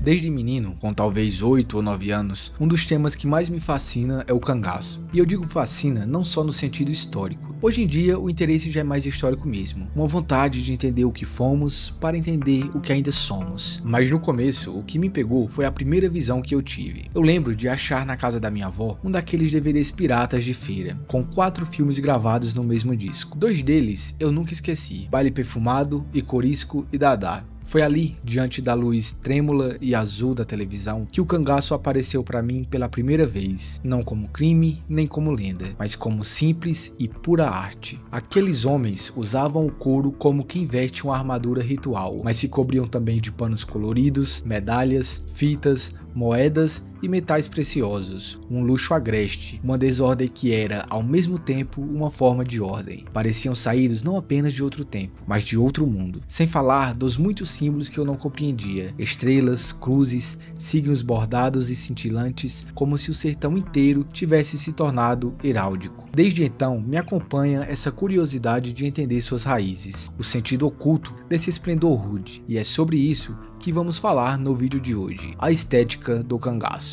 Desde menino, com talvez 8 ou 9 anos, um dos temas que mais me fascina é o cangaço. E eu digo fascina não só no sentido histórico. Hoje em dia, o interesse já é mais histórico mesmo. Uma vontade de entender o que fomos para entender o que ainda somos. Mas no começo, o que me pegou foi a primeira visão que eu tive. Eu lembro de achar na casa da minha avó um daqueles DVDs piratas de feira, com 4 filmes gravados no mesmo disco. 2 deles eu nunca esqueci: Baile Perfumado e Corisco e Dadá. Foi ali, diante da luz trêmula e azul da televisão, que o cangaço apareceu para mim pela primeira vez, não como crime nem como lenda, mas como simples e pura arte. Aqueles homens usavam o couro como quem veste uma armadura ritual, mas se cobriam também de panos coloridos, medalhas, fitas, moedas e metais preciosos, um luxo agreste, uma desordem que era, ao mesmo tempo, uma forma de ordem. Pareciam saídos não apenas de outro tempo, mas de outro mundo. Sem falar dos muitos símbolos que eu não compreendia, estrelas, cruzes, signos bordados e cintilantes, como se o sertão inteiro tivesse se tornado heráldico. Desde então, me acompanha essa curiosidade de entender suas raízes, o sentido oculto desse esplendor rude, e é sobre isso que vamos falar no vídeo de hoje: a estética do cangaço.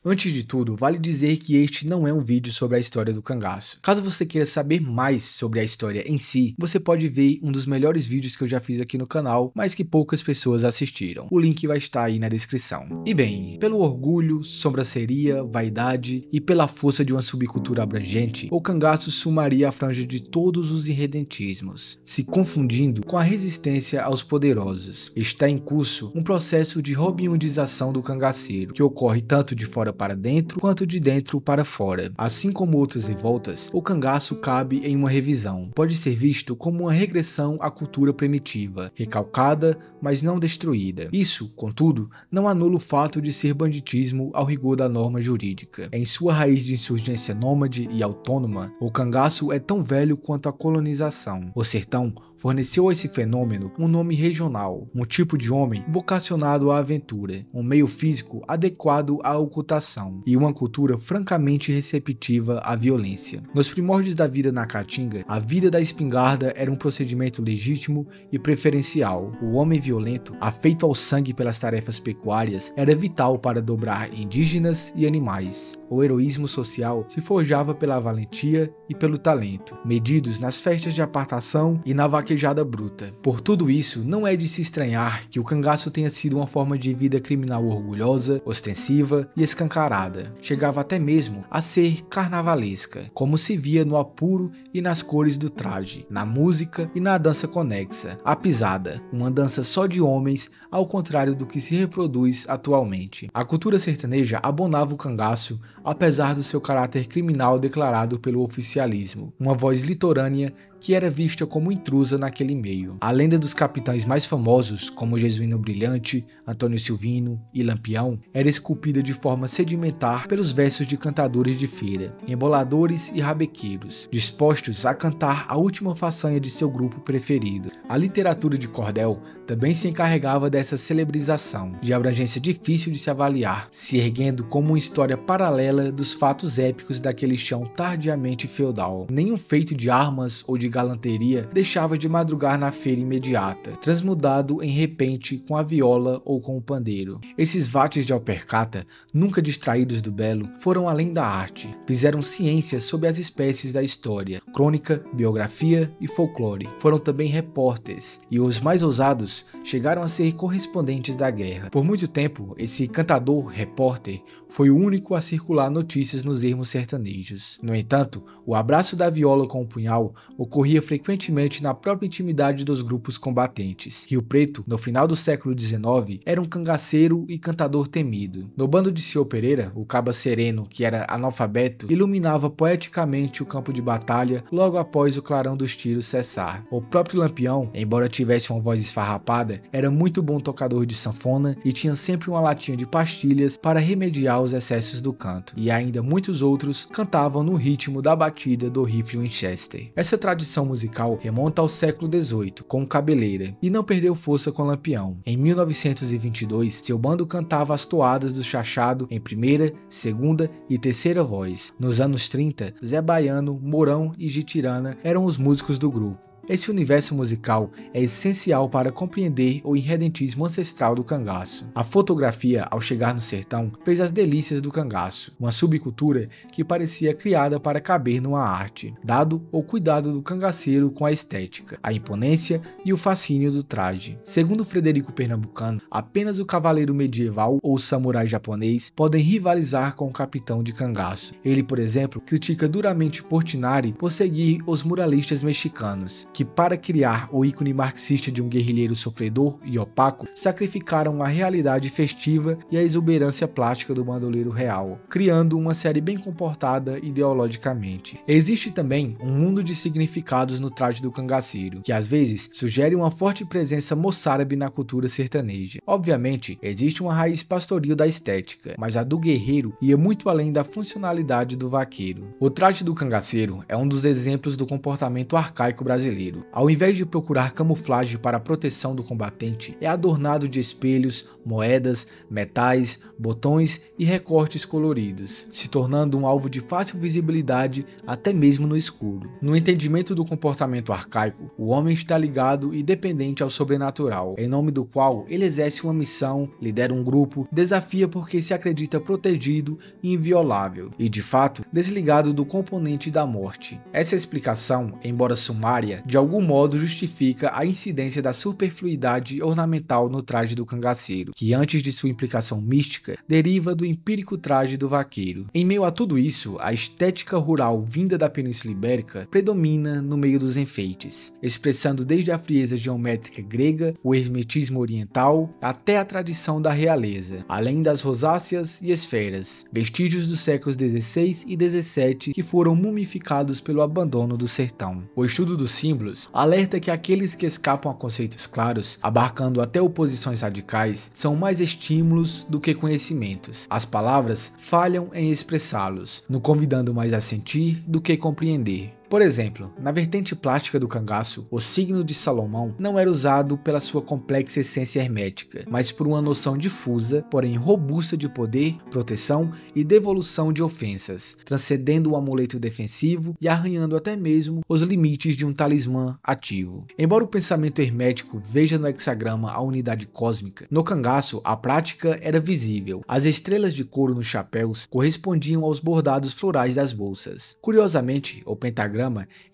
Antes de tudo, vale dizer que este não é um vídeo sobre a história do cangaço. Caso você queira saber mais sobre a história em si, você pode ver um dos melhores vídeos que eu já fiz aqui no canal, mas que poucas pessoas assistiram. O link vai estar aí na descrição. E bem, pelo orgulho, sobranceria, vaidade e pela força de uma subcultura abrangente, o cangaço sumaria a franja de todos os irredentismos, se confundindo com a resistência aos poderosos. Está em curso um processo de robinhoodização do cangaceiro, que ocorre tanto de fora para dentro quanto de dentro para fora. Assim como outras revoltas, o cangaço cabe em uma revisão. Pode ser visto como uma regressão à cultura primitiva, recalcada, mas não destruída. Isso, contudo, não anula o fato de ser banditismo ao rigor da norma jurídica. Em sua raiz de insurgência nômade e autônoma, o cangaço é tão velho quanto a colonização. O sertão forneceu a esse fenômeno um nome regional, um tipo de homem vocacionado à aventura, um meio físico adequado à ocultação e uma cultura francamente receptiva à violência. Nos primórdios da vida na Caatinga, a vida da espingarda era um procedimento legítimo e preferencial. O homem violento, afeito ao sangue pelas tarefas pecuárias, era vital para dobrar indígenas e animais. O heroísmo social se forjava pela valentia e pelo talento, medidos nas festas de apartação e na vaquejada bruta. Por tudo isso, não é de se estranhar que o cangaço tenha sido uma forma de vida criminal orgulhosa, ostensiva e escancarada. Chegava até mesmo a ser carnavalesca, como se via no apuro e nas cores do traje, na música e na dança conexa, a pisada, uma dança só de homens, ao contrário do que se reproduz atualmente. A cultura sertaneja abonava o cangaço, apesar do seu caráter criminal declarado pelo oficialismo, uma voz litorânea que era vista como intrusa naquele meio. A lenda dos capitães mais famosos, como Jesuíno Brilhante, Antônio Silvino e Lampião, era esculpida de forma sedimentar pelos versos de cantadores de feira, emboladores e rabequeiros, dispostos a cantar a última façanha de seu grupo preferido. A literatura de cordel também se encarregava dessa celebrização, de abrangência difícil de se avaliar, se erguendo como uma história paralela dos fatos épicos daquele chão tardiamente feudal. Nenhum feito de armas ou de galanteria deixava de madrugar na feira imediata, transmudado em repente com a viola ou com o pandeiro. Esses vates de alpercata, nunca distraídos do belo, foram além da arte, fizeram ciência sobre as espécies da história, crônica, biografia e folclore. Foram também repórteres, e os mais ousados chegaram a ser correspondentes da guerra. Por muito tempo, esse cantador-repórter foi o único a circular notícias nos ermos sertanejos. No entanto, o abraço da viola com o punhal ocorreu ocorria frequentemente na própria intimidade dos grupos combatentes. Rio Preto, no final do século XIX, era um cangaceiro e cantador temido. No bando de Senhor Pereira, o caba sereno, que era analfabeto, iluminava poeticamente o campo de batalha logo após o clarão dos tiros cessar. O próprio Lampião, embora tivesse uma voz esfarrapada, era muito bom tocador de sanfona e tinha sempre uma latinha de pastilhas para remediar os excessos do canto. E ainda muitos outros cantavam no ritmo da batida do rifle Winchester. Essa tradição musical remonta ao século XVIII, com Cabeleira, e não perdeu força com Lampião. Em 1922, seu bando cantava as toadas do chachado em primeira, segunda e terceira voz. Nos anos 30, Zé Baiano, Mourão e Gitirana eram os músicos do grupo. Esse universo musical é essencial para compreender o irredentismo ancestral do cangaço. A fotografia, ao chegar no sertão, fez as delícias do cangaço, uma subcultura que parecia criada para caber numa arte, dado o cuidado do cangaceiro com a estética, a imponência e o fascínio do traje. Segundo Frederico Pernambucano, apenas o cavaleiro medieval ou o samurai japonês podem rivalizar com o capitão de cangaço. Ele, por exemplo, critica duramente Portinari por seguir os muralistas mexicanos, que para criar o ícone marxista de um guerrilheiro sofredor e opaco, sacrificaram a realidade festiva e a exuberância plástica do bandoleiro real, criando uma série bem comportada ideologicamente. Existe também um mundo de significados no traje do cangaceiro, que às vezes sugere uma forte presença moçárabe na cultura sertaneja. Obviamente, existe uma raiz pastoril da estética, mas a do guerreiro ia muito além da funcionalidade do vaqueiro. O traje do cangaceiro é um dos exemplos do comportamento arcaico brasileiro. Ao invés de procurar camuflagem para a proteção do combatente, é adornado de espelhos, moedas, metais, botões e recortes coloridos, se tornando um alvo de fácil visibilidade até mesmo no escuro. No entendimento do comportamento arcaico, o homem está ligado e dependente ao sobrenatural, em nome do qual ele exerce uma missão, lidera um grupo, desafia porque se acredita protegido e inviolável, e de fato desligado do componente da morte. Essa explicação, embora sumária, de algum modo justifica a incidência da superfluidade ornamental no traje do cangaceiro, que antes de sua implicação mística, deriva do empírico traje do vaqueiro. Em meio a tudo isso, a estética rural vinda da Península Ibérica predomina no meio dos enfeites, expressando desde a frieza geométrica grega, o hermetismo oriental, até a tradição da realeza, além das rosáceas e esferas, vestígios dos séculos XVI e XVII que foram mumificados pelo abandono do sertão. O estudo dos símbolos alerta que aqueles que escapam a conceitos claros, abarcando até oposições radicais, são mais estímulos do que conhecimentos. As palavras falham em expressá-los, no convidando mais a sentir do que compreender. Por exemplo, na vertente plástica do cangaço, o signo de Salomão não era usado pela sua complexa essência hermética, mas por uma noção difusa, porém robusta de poder, proteção e devolução de ofensas, transcendendo o amuleto defensivo e arranhando até mesmo os limites de um talismã ativo. Embora o pensamento hermético veja no hexagrama a unidade cósmica, no cangaço a prática era visível. As estrelas de couro nos chapéus correspondiam aos bordados florais das bolsas. Curiosamente, o pentagrama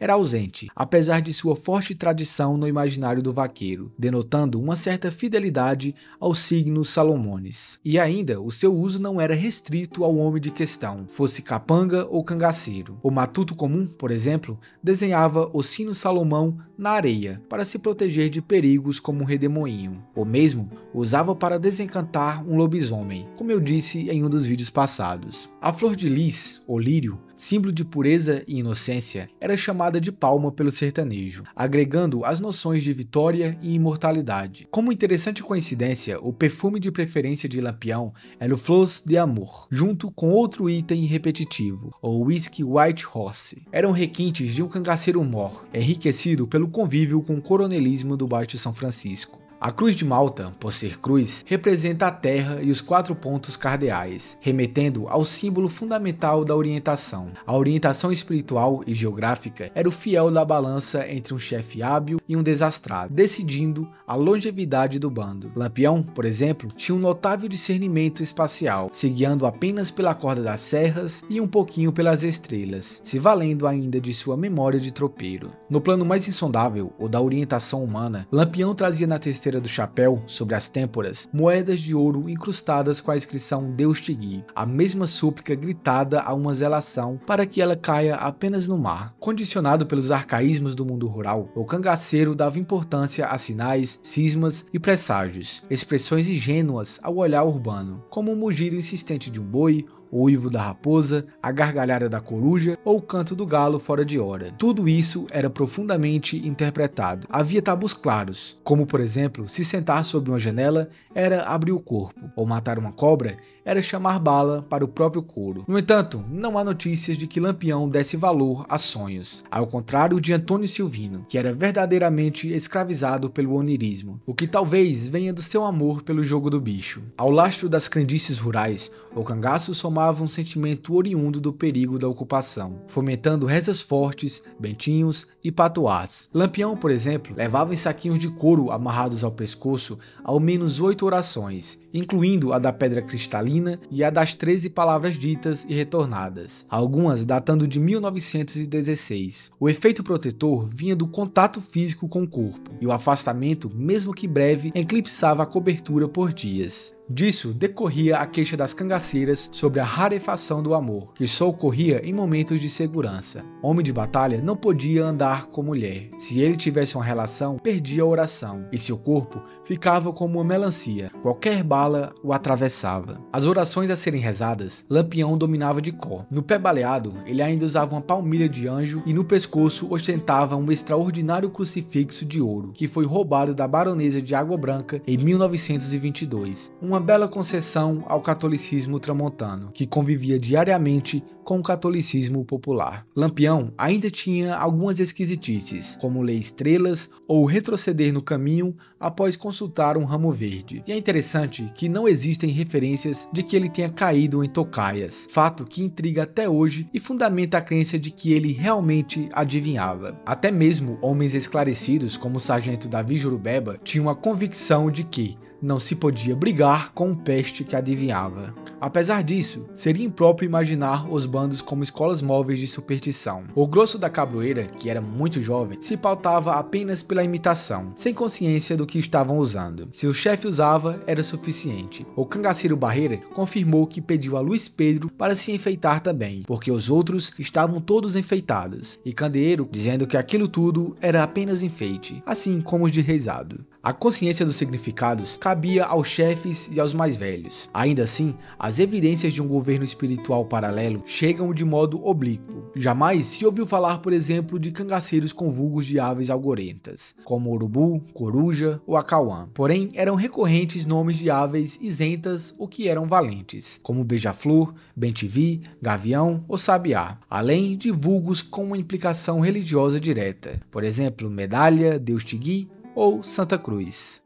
era ausente, apesar de sua forte tradição no imaginário do vaqueiro, denotando uma certa fidelidade aos signos Salomones. E ainda, o seu uso não era restrito ao homem de questão, fosse capanga ou cangaceiro. O matuto comum, por exemplo, desenhava o sino Salomão na areia, para se proteger de perigos como um redemoinho. O mesmo usava para desencantar um lobisomem, como eu disse em um dos vídeos passados. A flor de lis, ou lírio, símbolo de pureza e inocência, era chamada de palma pelo sertanejo, agregando as noções de vitória e imortalidade. Como interessante coincidência, o perfume de preferência de Lampião era o Flores de Amor, junto com outro item repetitivo, o whisky White Horse. Eram requintes de um cangaceiro mor, enriquecido pelo convívio com o coronelismo do Baixo São Francisco. A cruz de Malta, por ser cruz, representa a terra e os 4 pontos cardeais, remetendo ao símbolo fundamental da orientação. A orientação espiritual e geográfica era o fiel da balança entre um chefe hábil e um desastrado, decidindo a longevidade do bando. Lampião, por exemplo, tinha um notável discernimento espacial, se guiando apenas pela corda das serras e um pouquinho pelas estrelas, se valendo ainda de sua memória de tropeiro. No plano mais insondável, o da orientação humana, Lampião trazia na terceira traseira do chapéu, sobre as têmporas, moedas de ouro incrustadas com a inscrição Deus te guie, a mesma súplica gritada a uma zelação para que ela caia apenas no mar. Condicionado pelos arcaísmos do mundo rural, o cangaceiro dava importância a sinais, cismas e presságios, expressões ingênuas ao olhar urbano, como o mugido insistente de um boi, o uivo da raposa, a gargalhada da coruja ou o canto do galo fora de hora. Tudo isso era profundamente interpretado. Havia tabus claros, como por exemplo, se sentar sob uma janela era abrir o corpo, ou matar uma cobra era chamar bala para o próprio couro. No entanto, não há notícias de que Lampião desse valor a sonhos, ao contrário de Antônio Silvino, que era verdadeiramente escravizado pelo onirismo, o que talvez venha do seu amor pelo jogo do bicho. Ao lastro das crendices rurais, o cangaço somava um sentimento oriundo do perigo da ocupação, fomentando rezas fortes, bentinhos e patuás. Lampião, por exemplo, levava em saquinhos de couro amarrados ao pescoço ao menos 8 orações, incluindo a da pedra cristalina e a das 13 palavras ditas e retornadas, algumas datando de 1916. O efeito protetor vinha do contato físico com o corpo, e o afastamento, mesmo que breve, eclipsava a cobertura por dias. Disso decorria a queixa das cangaceiras sobre a rarefação do amor, que só ocorria em momentos de segurança. Homem de batalha não podia andar com mulher. Se ele tivesse uma relação, perdia a oração, e seu corpo ficava como uma melancia. Qualquer bala o atravessava. As orações a serem rezadas, Lampião dominava de cor. No pé baleado, ele ainda usava uma palmilha de anjo e no pescoço ostentava um extraordinário crucifixo de ouro, que foi roubado da baronesa de Água Branca em 1922. Uma bela concessão ao catolicismo tramontano, que convivia diariamente com o catolicismo popular. Lampião ainda tinha algumas esquisitices, como ler estrelas ou retroceder no caminho após consultar um ramo verde. E é interessante que não existem referências de que ele tenha caído em tocaias, fato que intriga até hoje e fundamenta a crença de que ele realmente adivinhava. Até mesmo homens esclarecidos, como o sargento Davi Jurubeba, tinham a convicção de que não se podia brigar com um peste que adivinhava. Apesar disso, seria impróprio imaginar os bandos como escolas móveis de superstição. O grosso da cabroeira, que era muito jovem, se pautava apenas pela imitação, sem consciência do que estavam usando. Se o chefe usava, era suficiente. O cangaceiro Barreira confirmou que pediu a Luiz Pedro para se enfeitar também, porque os outros estavam todos enfeitados, e Candeeiro dizendo que aquilo tudo era apenas enfeite, assim como os de reizado. A consciência dos significados cabia aos chefes e aos mais velhos. Ainda assim, as evidências de um governo espiritual paralelo chegam de modo oblíquo. Jamais se ouviu falar, por exemplo, de cangaceiros com vulgos de aves algorentas, como urubu, coruja ou acauã. Porém, eram recorrentes nomes de aves isentas ou que eram valentes, como beija-flor, bem-te-vi, gavião ou sabiá, além de vulgos com uma implicação religiosa direta, por exemplo, medalha, Deus te guie ou Santa Cruz.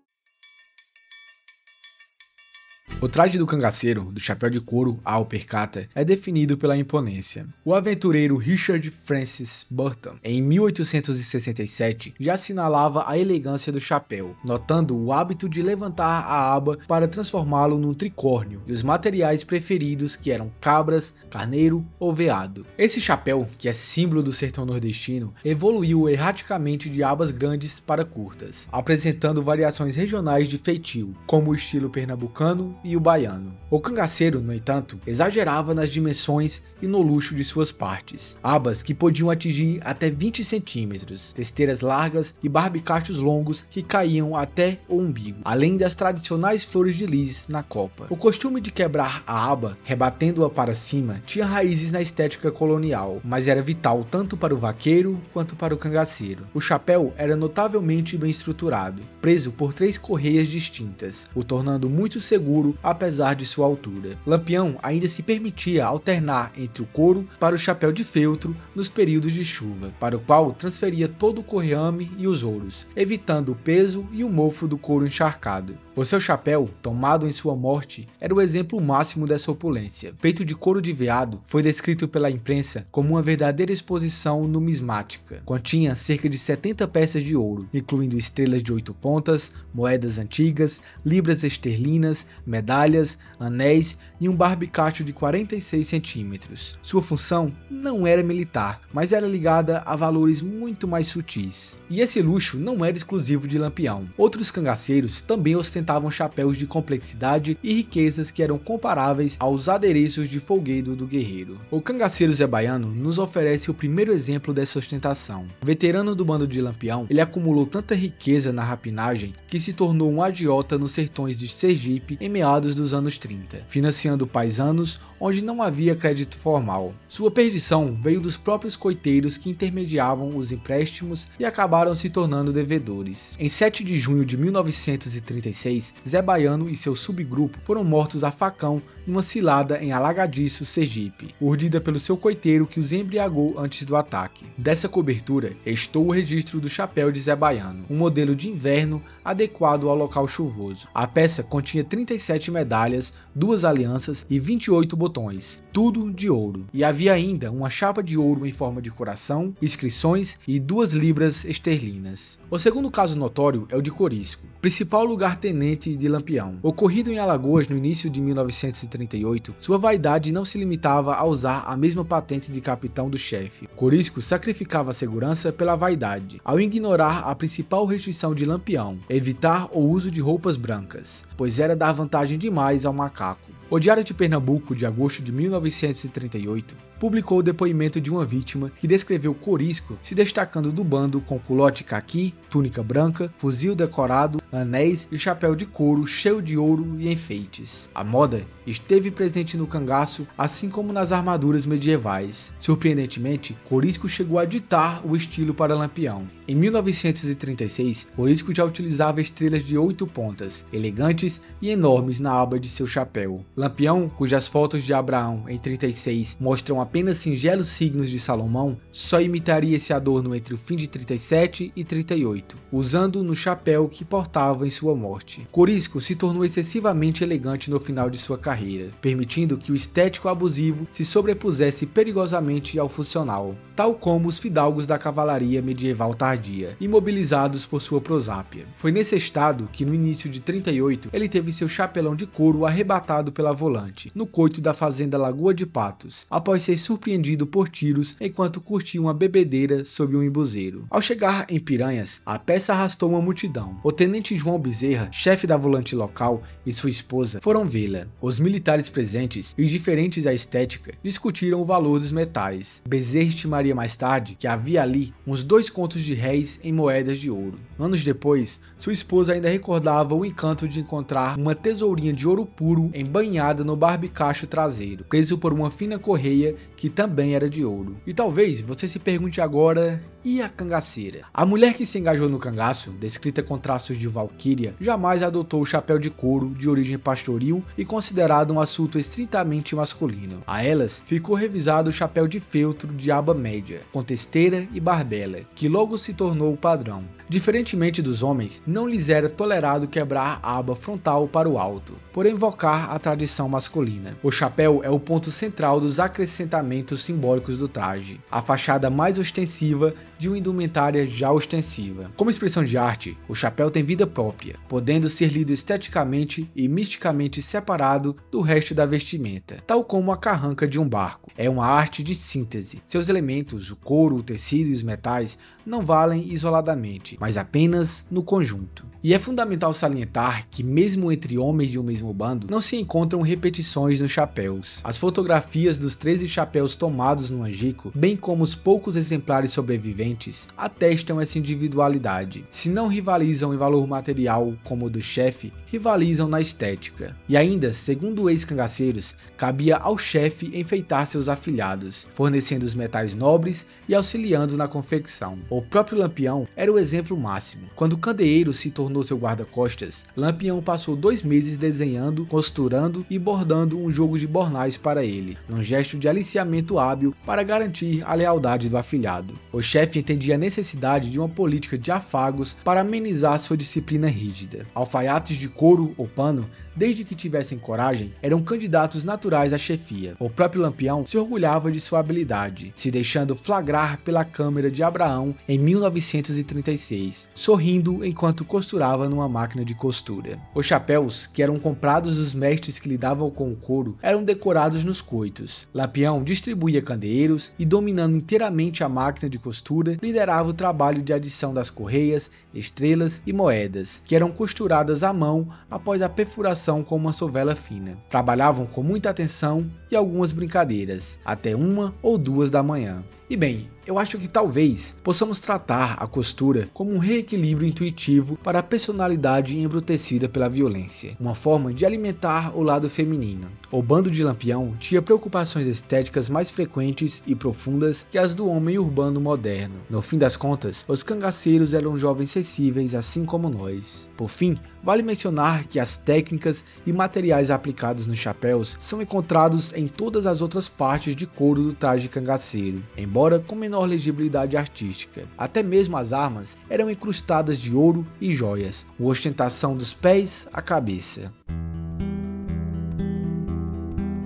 O traje do cangaceiro, do chapéu de couro à alpercata, é definido pela imponência. O aventureiro Richard Francis Burton, em 1867, já assinalava a elegância do chapéu, notando o hábito de levantar a aba para transformá-lo num tricórnio e os materiais preferidos que eram cabras, carneiro ou veado. Esse chapéu, que é símbolo do sertão nordestino, evoluiu erraticamente de abas grandes para curtas, apresentando variações regionais de feitio, como o estilo pernambucano e o baiano. O cangaceiro, no entanto, exagerava nas dimensões e no luxo de suas partes. Abas que podiam atingir até 20 centímetros, testeiras largas e barbicachos longos que caíam até o umbigo, além das tradicionais flores de lis na copa. O costume de quebrar a aba, rebatendo-a para cima, tinha raízes na estética colonial, mas era vital tanto para o vaqueiro quanto para o cangaceiro. O chapéu era notavelmente bem estruturado, preso por 3 correias distintas, o tornando muito seguro apesar de sua altura. Lampião ainda se permitia alternar entre o couro para o chapéu de feltro nos períodos de chuva, para o qual transferia todo o correame e os ouros, evitando o peso e o mofo do couro encharcado. O seu chapéu, tomado em sua morte, era o exemplo máximo dessa opulência. Peito de couro de veado foi descrito pela imprensa como uma verdadeira exposição numismática. Continha cerca de 70 peças de ouro, incluindo estrelas de 8 pontas, moedas antigas, libras esterlinas, medalhas medalhas, anéis e um barbicacho de 46 centímetros. Sua função não era militar, mas era ligada a valores muito mais sutis. E esse luxo não era exclusivo de Lampião. Outros cangaceiros também ostentavam chapéus de complexidade e riquezas que eram comparáveis aos adereços de folguedo do guerreiro. O cangaceiro Zé Baiano nos oferece o primeiro exemplo dessa ostentação. Veterano do bando de Lampião, ele acumulou tanta riqueza na rapinagem que se tornou um agiota nos sertões de Sergipe em meados dos anos 30, financiando paisanos onde não havia crédito formal. Sua perdição veio dos próprios coiteiros que intermediavam os empréstimos e acabaram se tornando devedores. Em 7 de junho de 1936, Zé Baiano e seu subgrupo foram mortos a facão numa cilada em Alagadiço, Sergipe, urdida pelo seu coiteiro que os embriagou antes do ataque. Dessa cobertura estou o registro do chapéu de Zé Baiano, um modelo de inverno adequado ao local chuvoso. A peça continha 37 medalhas, 2 alianças e 28 botões, tudo de ouro. E havia ainda uma chapa de ouro em forma de coração, inscrições e 2 libras esterlinas. O segundo caso notório é o de Corisco, principal lugar-tenente de Lampião. Ocorrido em Alagoas no início de 1938, sua vaidade não se limitava a usar a mesma patente de capitão do chefe. Corisco sacrificava a segurança pela vaidade, ao ignorar a principal restrição de Lampião, evitar o uso de roupas brancas, pois era dar vantagem demais ao macaco. O Diário de Pernambuco, de agosto de 1938, publicou o depoimento de uma vítima que descreveu Corisco se destacando do bando com culote caqui, túnica branca, fuzil decorado, anéis e chapéu de couro cheio de ouro e enfeites. A moda esteve presente no cangaço, assim como nas armaduras medievais. Surpreendentemente, Corisco chegou a ditar o estilo para Lampião. Em 1936, Corisco já utilizava estrelas de 8 pontas, elegantes e enormes na aba de seu chapéu. Lampião, cujas fotos de Abraão em 36 mostram apenas singelos signos de Salomão, só imitaria esse adorno entre o fim de 37 e 38, usando no chapéu que portava em sua morte. Corisco se tornou excessivamente elegante no final de sua carreira, permitindo que o estético abusivo se sobrepusesse perigosamente ao funcional, tal como os fidalgos da cavalaria medieval tardia, imobilizados por sua prosápia. Foi nesse estado que no início de 38 ele teve seu chapelão de couro arrebatado pela volante, no coito da fazenda Lagoa de Patos, após ser surpreendido por tiros enquanto curtia uma bebedeira sob um embuzeiro. Ao chegar em Piranhas, a peça arrastou uma multidão. O tenente João Bezerra, chefe da volante local, e sua esposa foram vê-la. Os militares presentes, indiferentes à estética, discutiram o valor dos metais. Bezerra estimaria mais tarde que havia ali uns 2 contos de réis em moedas de ouro. Anos depois, sua esposa ainda recordava o encanto de encontrar uma tesourinha de ouro puro embanhada no barbicacho traseiro, preso por uma fina correia que também era de ouro. E talvez você se pergunte agora, e a cangaceira? A mulher que se engajou no cangaço, descrita com traços de valquíria, jamais adotou o chapéu de couro de origem pastoril e considerado um assunto estritamente masculino. A elas ficou revisado o chapéu de feltro de aba média, com testeira e barbela, que logo se tornou o padrão. Diferentemente dos homens, não lhes era tolerado quebrar a aba frontal para o alto, por invocar a tradição masculina. O chapéu é o ponto central dos acrescentamentos simbólicos do traje, a fachada mais ostensiva de uma indumentária já ostensiva. Como expressão de arte, o chapéu tem vida própria, podendo ser lido esteticamente e misticamente separado do resto da vestimenta, tal como a carranca de um barco. É uma arte de síntese. Seus elementos, o couro, o tecido e os metais, não valem isoladamente, mas apenas no conjunto. E é fundamental salientar que mesmo entre homens de um mesmo bando, não se encontram repetições nos chapéus. As fotografias dos 13 chapéus tomados no Angico, bem como os poucos exemplares sobreviventes, atestam essa individualidade. Se não rivalizam em valor material como o do chefe, rivalizam na estética. E ainda, segundo ex-cangaceiros, cabia ao chefe enfeitar seus afilhados, fornecendo os metais nobres e auxiliando na confecção. O próprio Lampião era o exemplo máximo. Quando o candeeiro se tornou seu guarda-costas, Lampião passou 2 meses desenhando, costurando e bordando um jogo de bornais para ele, num gesto de aliciamento hábil para garantir a lealdade do afilhado. O chefe entendia a necessidade de uma política de afagos para amenizar sua disciplina rígida. Alfaiates de couro ou pano, desde que tivessem coragem, eram candidatos naturais à chefia. O próprio Lampião se orgulhava de sua habilidade, se deixando flagrar pela câmera de Abraão em 1936, sorrindo enquanto costurava numa máquina de costura. Os chapéus, que eram comprados dos mestres que lidavam com o couro, eram decorados nos coitos. Lampião distribuía candeeiros e, dominando inteiramente a máquina de costura, liderava o trabalho de adição das correias, estrelas e moedas, que eram costuradas à mão após a perfuração com uma sovela fina. Trabalhavam com muita atenção e algumas brincadeiras, até 1 ou 2 da manhã. E bem, eu acho que talvez possamos tratar a costura como um reequilíbrio intuitivo para a personalidade embrutecida pela violência, uma forma de alimentar o lado feminino. O bando de Lampião tinha preocupações estéticas mais frequentes e profundas que as do homem urbano moderno. No fim das contas, os cangaceiros eram jovens sensíveis assim como nós. Por fim, vale mencionar que as técnicas e materiais aplicados nos chapéus são encontrados em todas as outras partes de couro do traje cangaceiro, embora com menor legibilidade artística. Até mesmo as armas eram incrustadas de ouro e joias, com ostentação dos pés à cabeça.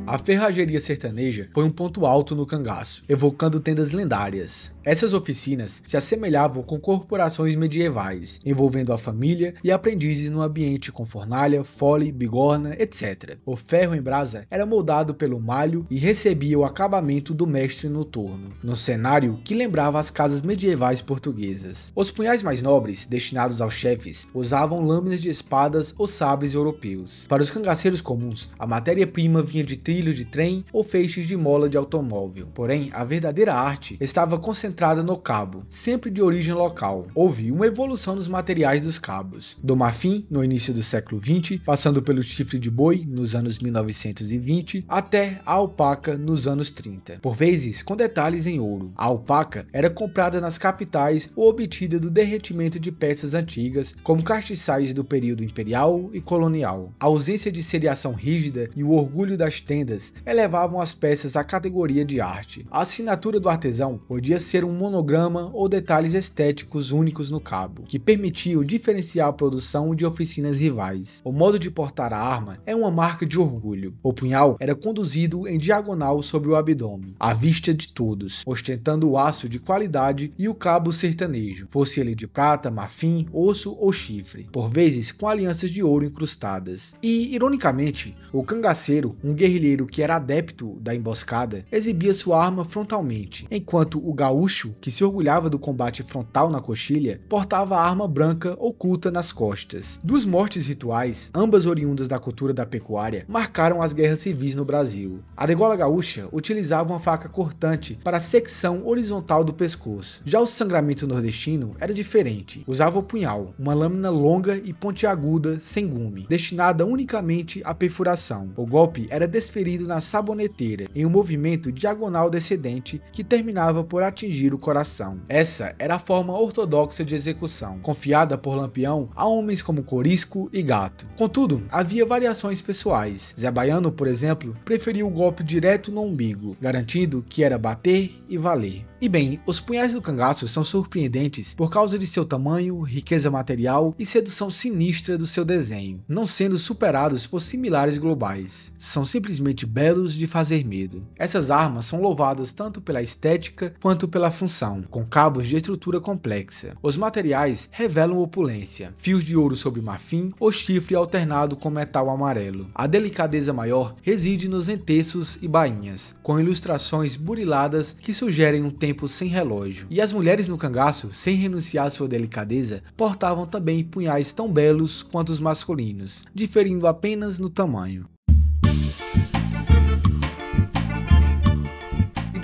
A ferrageria sertaneja foi um ponto alto no cangaço, evocando tendas lendárias. Essas oficinas se assemelhavam com corporações medievais, envolvendo a família e aprendizes no ambiente com fornalha, fole, bigorna, etc. O ferro em brasa era moldado pelo malho e recebia o acabamento do mestre noturno, num cenário que lembrava as casas medievais portuguesas. Os punhais mais nobres, destinados aos chefes, usavam lâminas de espadas ou sabres europeus. Para os cangaceiros comuns, a matéria-prima vinha de trilhos de trem ou feixes de mola de automóvel. Porém, a verdadeira arte estava concentrada no cabo, sempre de origem local. Houve uma evolução nos materiais dos cabos, do marfim no início do século XX, passando pelo chifre de boi nos anos 1920, até a alpaca nos anos 30, por vezes com detalhes em ouro. A alpaca era comprada nas capitais ou obtida do derretimento de peças antigas, como castiçais do período imperial e colonial. A ausência de seriação rígida e o orgulho das tendas elevavam as peças à categoria de arte. A assinatura do artesão podia ser um monograma ou detalhes estéticos únicos no cabo, que permitiam diferenciar a produção de oficinas rivais. O modo de portar a arma é uma marca de orgulho. O punhal era conduzido em diagonal sobre o abdômen, à vista de todos, ostentando o aço de qualidade e o cabo sertanejo, fosse ele de prata, marfim, osso ou chifre, por vezes com alianças de ouro incrustadas. E, ironicamente, o cangaceiro, um guerrilheiro que era adepto da emboscada, exibia sua arma frontalmente, enquanto o gaúcho, que se orgulhava do combate frontal na coxilha, portava a arma branca oculta nas costas. Duas mortes rituais, ambas oriundas da cultura da pecuária, marcaram as guerras civis no Brasil. A degola gaúcha utilizava uma faca cortante para a secção horizontal do pescoço. Já o sangramento nordestino era diferente. Usava o punhal, uma lâmina longa e pontiaguda sem gume, destinada unicamente à perfuração. O golpe era desferido na saboneteira, em um movimento diagonal descendente que terminava por atingir o coração. Essa era a forma ortodoxa de execução, confiada por Lampião a homens como Corisco e Gato. Contudo, havia variações pessoais. Zé Baiano, por exemplo, preferia o golpe direto no umbigo, garantindo que era bater e valer. E bem, os punhais do cangaço são surpreendentes por causa de seu tamanho, riqueza material e sedução sinistra do seu desenho, não sendo superados por similares globais. São simplesmente belos de fazer medo. Essas armas são louvadas tanto pela estética quanto pela função, com cabos de estrutura complexa. Os materiais revelam opulência, fios de ouro sobre marfim ou chifre alternado com metal amarelo. A delicadeza maior reside nos enteços e bainhas, com ilustrações buriladas que sugerem um tempo sem relógio. E as mulheres no cangaço, sem renunciar à sua delicadeza, portavam também punhais tão belos quanto os masculinos, diferindo apenas no tamanho.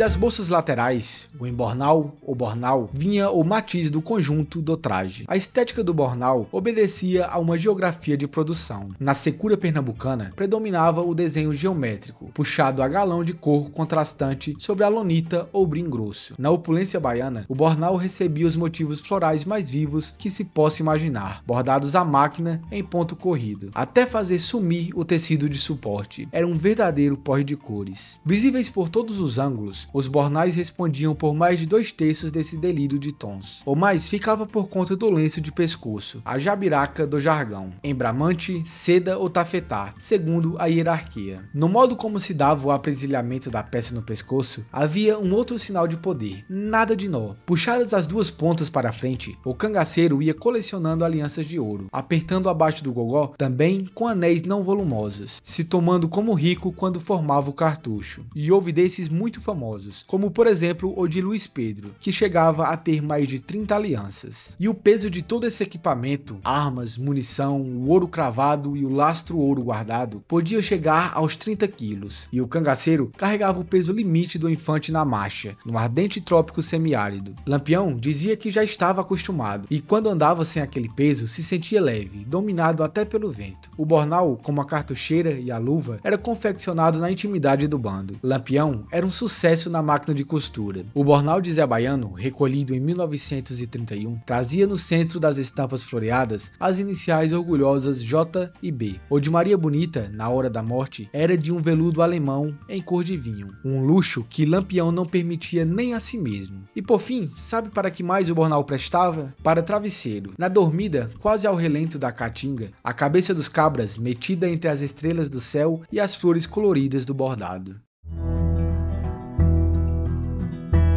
Das bolsas laterais, o embornal ou bornal, vinha o matiz do conjunto do traje. A estética do bornal obedecia a uma geografia de produção. Na secura pernambucana, predominava o desenho geométrico, puxado a galão de cor contrastante sobre a lonita ou brim grosso. Na opulência baiana, o bornal recebia os motivos florais mais vivos que se possa imaginar, bordados à máquina em ponto corrido, até fazer sumir o tecido de suporte. Era um verdadeiro porre de cores. Visíveis por todos os ângulos, Os bornais respondiam por mais de 2/3 desse delírio de tons. O mais ficava por conta do lenço de pescoço, a jabiraca do jargão, embramante, seda ou tafetá, segundo a hierarquia. No modo como se dava o apresilhamento da peça no pescoço, havia um outro sinal de poder, nada de nó. Puxadas as duas pontas para frente, o cangaceiro ia colecionando alianças de ouro, apertando abaixo do gogó também com anéis não volumosos, se tomando como rico quando formava o cartucho. E houve desses muito famosos, como por exemplo o de Luís Pedro, que chegava a ter mais de 30 alianças. E o peso de todo esse equipamento, armas, munição, o ouro cravado e o lastro ouro guardado, podia chegar aos 30 quilos, e o cangaceiro carregava o peso limite do infante na marcha, no ardente trópico semiárido. Lampião dizia que já estava acostumado, e quando andava sem aquele peso se sentia leve, dominado até pelo vento. O bornal, como a cartucheira e a luva, era confeccionado na intimidade do bando. Lampião era um sucesso na máquina de costura. O bornal de Zé Baiano, recolhido em 1931, trazia no centro das estampas floreadas as iniciais orgulhosas J e B. O de Maria Bonita, na hora da morte, era de um veludo alemão em cor de vinho, um luxo que Lampião não permitia nem a si mesmo. E por fim, sabe para que mais o bornal prestava? Para travesseiro. Na dormida, quase ao relento da caatinga, a cabeça dos cabras metida entre as estrelas do céu e as flores coloridas do bordado.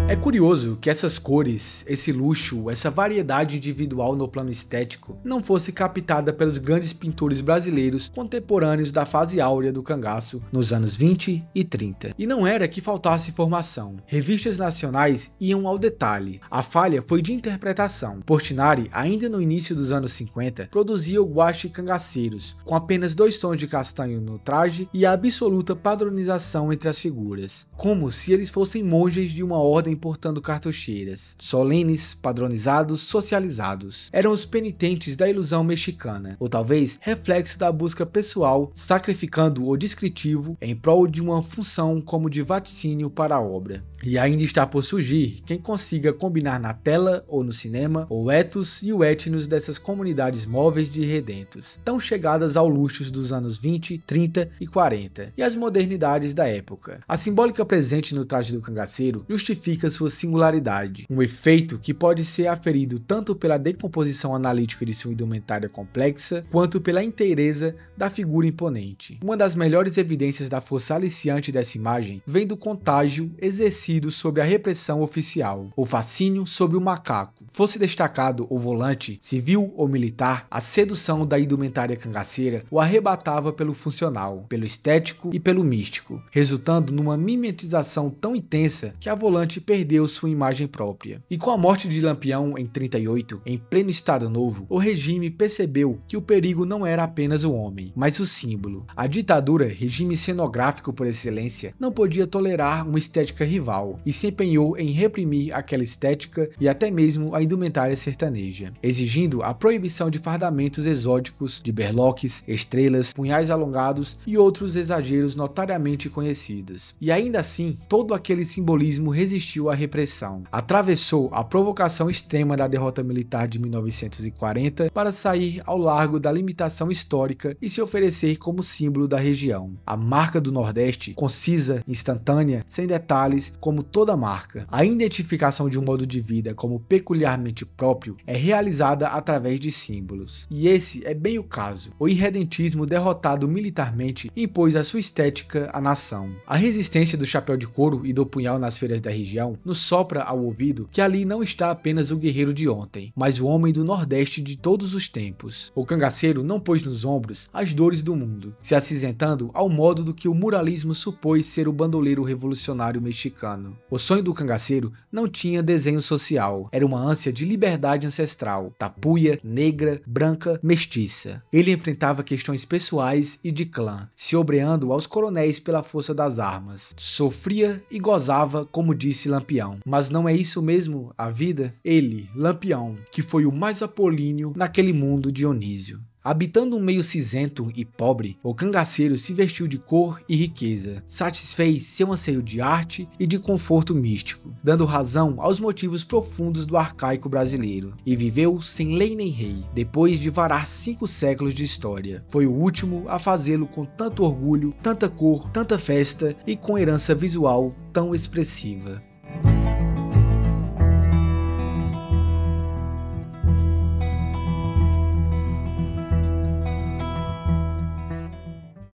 É curioso que essas cores, esse luxo, essa variedade individual no plano estético não fosse captada pelos grandes pintores brasileiros contemporâneos da fase áurea do cangaço nos anos 20 e 30. E não era que faltasse informação. Revistas nacionais iam ao detalhe. A falha foi de interpretação. Portinari, ainda no início dos anos 50, produzia o guache cangaceiros, com apenas 2 tons de castanho no traje e a absoluta padronização entre as figuras, como se eles fossem monges de uma ordem portando cartucheiras, solenes, padronizados, socializados. Eram os penitentes da ilusão mexicana, ou talvez reflexo da busca pessoal, sacrificando o descritivo em prol de uma função como de vaticínio para a obra. E ainda está por surgir quem consiga combinar na tela ou no cinema o ethos e o etnos dessas comunidades móveis de redentos, tão chegadas ao luxo dos anos 20, 30 e 40, e as modernidades da época. A simbólica presente no traje do cangaceiro justifica sua singularidade, um efeito que pode ser aferido tanto pela decomposição analítica de sua indumentária complexa, quanto pela inteireza da figura imponente. Uma das melhores evidências da força aliciante dessa imagem vem do contágio exercido sobre a repressão oficial, o fascínio sobre o macaco. Fosse destacado o volante, civil ou militar, a sedução da indumentária cangaceira o arrebatava pelo funcional, pelo estético e pelo místico, resultando numa mimetização tão intensa que a volante perdeu sua imagem própria. E com a morte de Lampião em 38, em pleno Estado Novo, o regime percebeu que o perigo não era apenas o homem, mas o símbolo. A ditadura, regime cenográfico por excelência, não podia tolerar uma estética rival e se empenhou em reprimir aquela estética e até mesmo a indumentária sertaneja, exigindo a proibição de fardamentos exóticos, de berloques, estrelas, punhais alongados e outros exageros notariamente conhecidos. E ainda assim, todo aquele simbolismo resistiu à repressão. Atravessou a provocação extrema da derrota militar de 1940 para sair ao largo da limitação histórica e se oferecer como símbolo da região. A marca do Nordeste, concisa, instantânea, sem detalhes, como toda marca. A identificação de um modo de vida como peculiarmente próprio é realizada através de símbolos. E esse é bem o caso. O irredentismo derrotado militarmente impôs a sua estética à nação. A resistência do chapéu de couro e do punhal nas feiras da região nos sopra ao ouvido que ali não está apenas o guerreiro de ontem, mas o homem do Nordeste de todos os tempos. O cangaceiro não pôs nos ombros as dores do mundo, se acinzentando ao modo do que o muralismo supôs ser o bandoleiro revolucionário mexicano. O sonho do cangaceiro não tinha desenho social, era uma ânsia de liberdade ancestral, tapuia, negra, branca, mestiça. Ele enfrentava questões pessoais e de clã, se obreando aos coronéis pela força das armas. Sofria e gozava, como disse Lampião. Mas não é isso mesmo a vida? Ele, Lampião, que foi o mais apolíneo naquele mundo Dionísio. Habitando um meio cinzento e pobre, o cangaceiro se vestiu de cor e riqueza, satisfez seu anseio de arte e de conforto místico, dando razão aos motivos profundos do arcaico brasileiro, e viveu sem lei nem rei, depois de varar 5 séculos de história. Foi o último a fazê-lo com tanto orgulho, tanta cor, tanta festa e com herança visual tão expressiva.